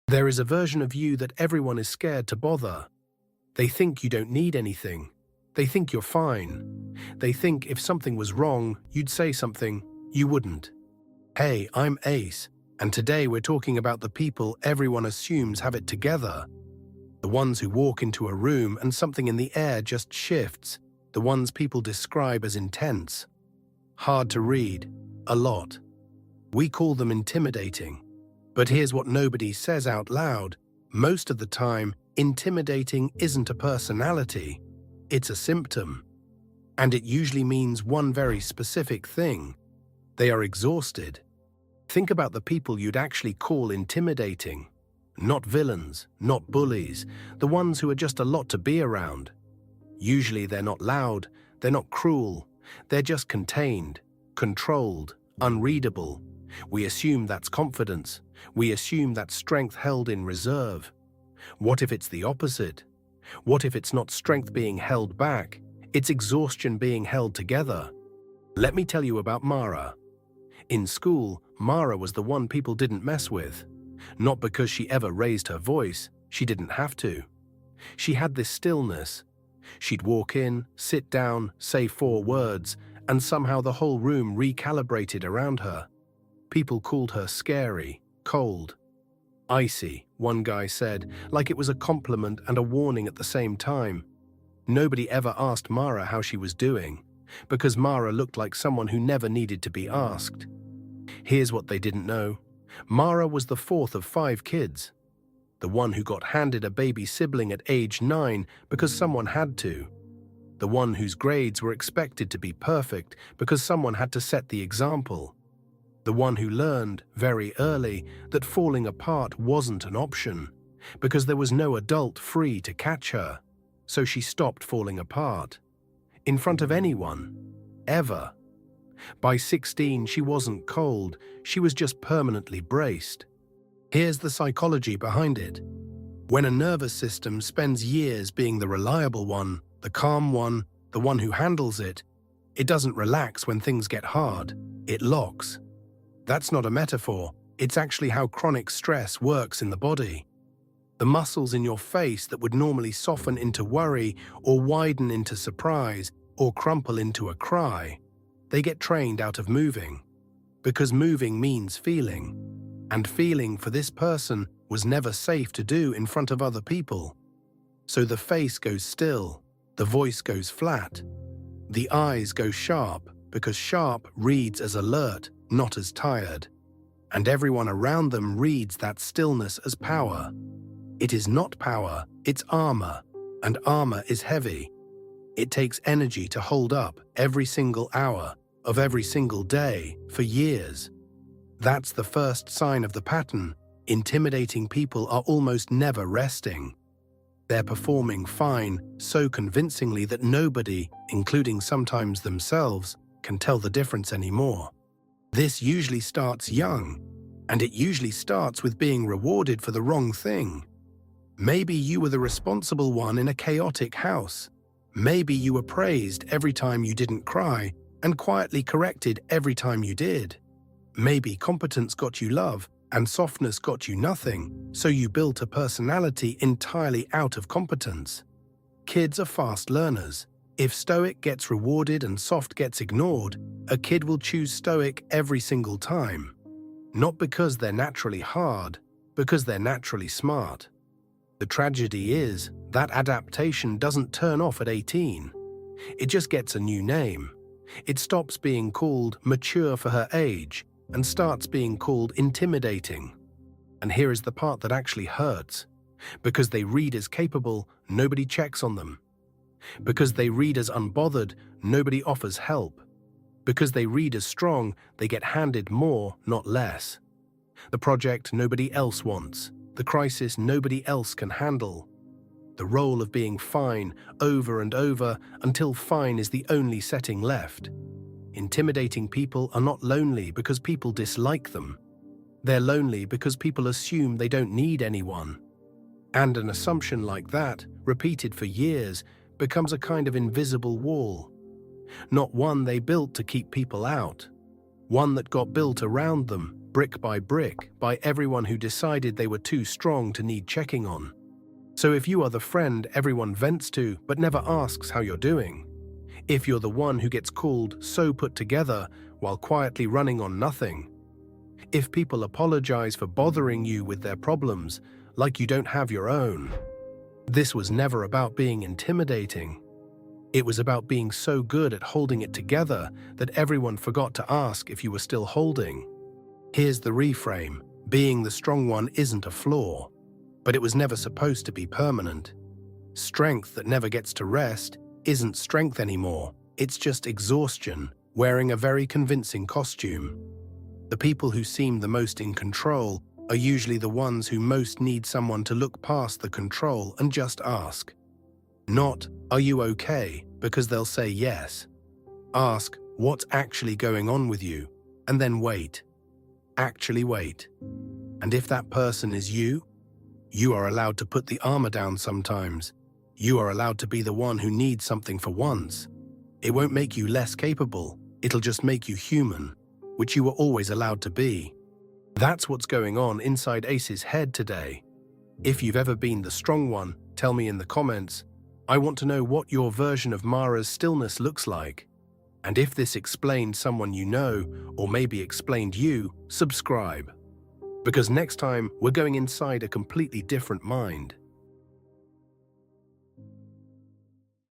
There is a version of you that everyone is scared to bother. They think you don't need anything. They think you're fine. They think if something was wrong, you'd say something. You wouldn't. Hey, I'm Ace, and today we're talking about the people everyone assumes have it together. The ones who walk into a room and something in the air just shifts. The ones people describe as intense. Hard to read. A lot. We call them intimidating. But here's what nobody says out loud. Most of the time, intimidating isn't a personality. It's a symptom. And it usually means one very specific thing. They are exhausted. Think about the people you'd actually call intimidating. Not villains, not bullies, the ones who are just a lot to be around. Usually they're not loud, they're not cruel, they're just contained, controlled, unreadable. We assume that's confidence. We assume that's strength held in reserve. What if it's the opposite? What if it's not strength being held back? It's exhaustion being held together. Let me tell you about Mara. In school, Mara was the one people didn't mess with. Not because she ever raised her voice, she didn't have to. She had this stillness. She'd walk in, sit down, say 4 words, and somehow the whole room recalibrated around her. People called her scary, cold, icy, one guy said, like it was a compliment and a warning at the same time. Nobody ever asked Mara how she was doing, because Mara looked like someone who never needed to be asked. Here's what they didn't know. Mara was the 4th of 5 kids. The one who got handed a baby sibling at age 9 because someone had to. The one whose grades were expected to be perfect because someone had to set the example. The one who learned, very early, that falling apart wasn't an option, because there was no adult free to catch her, so she stopped falling apart. In front of anyone. Ever. By 16, she wasn't cold, she was just permanently braced. Here's the psychology behind it. When a nervous system spends years being the reliable one, the calm one, the one who handles it, it doesn't relax when things get hard, it locks. That's not a metaphor, it's actually how chronic stress works in the body. The muscles in your face that would normally soften into worry or widen into surprise or crumple into a cry, they get trained out of moving. Because moving means feeling. And feeling for this person was never safe to do in front of other people. So the face goes still, the voice goes flat. The eyes go sharp because sharp reads as alert, not as tired. And everyone around them reads that stillness as power. It is not power, it's armor, and armor is heavy. It takes energy to hold up every single hour of every single day for years. That's the first sign of the pattern. Intimidating people are almost never resting. They're performing fine so convincingly that nobody, including sometimes themselves, can tell the difference anymore. This usually starts young, and it usually starts with being rewarded for the wrong thing. Maybe you were the responsible one in a chaotic house. Maybe you were praised every time you didn't cry and quietly corrected every time you did. Maybe competence got you love and softness got you nothing, so you built a personality entirely out of competence. Kids are fast learners. If stoic gets rewarded and soft gets ignored, a kid will choose stoic every single time. Not because they're naturally hard, because they're naturally smart. The tragedy is that adaptation doesn't turn off at 18. It just gets a new name. It stops being called mature for her age and starts being called intimidating. And here is the part that actually hurts. Because they read as capable, nobody checks on them. Because they read as unbothered, nobody offers help. Because they read as strong, they get handed more, not less. The project nobody else wants. The crisis nobody else can handle. The role of being fine over and over until fine is the only setting left. Intimidating people are not lonely because people dislike them. They're lonely because people assume they don't need anyone. And an assumption like that, repeated for years, becomes a kind of invisible wall. Not one they built to keep people out. One that got built around them brick by everyone who decided they were too strong to need checking on. So if you are the friend everyone vents to but never asks how you're doing, if you're the one who gets called so put together while quietly running on nothing, if people apologize for bothering you with their problems like you don't have your own, this was never about being intimidating. It was about being so good at holding it together that everyone forgot to ask if you were still holding. Here's the reframe: being the strong one isn't a flaw, but it was never supposed to be permanent. Strength that never gets to rest isn't strength anymore, it's just exhaustion, wearing a very convincing costume. The people who seem the most in control are usually the ones who most need someone to look past the control and just ask. Not, "Are you okay?" because they'll say yes. Ask, "What's actually going on with you?" and then wait. Actually wait. And if that person is you, you are allowed to put the armor down sometimes. You are allowed to be the one who needs something for once. It won't make you less capable, it'll just make you human, which you were always allowed to be. That's what's going on inside Ace's head today. If you've ever been the strong one, tell me in the comments. I want to know what your version of Mara's stillness looks like. And if this explained someone you know, or maybe explained you, subscribe. Because next time, we're going inside a completely different mind.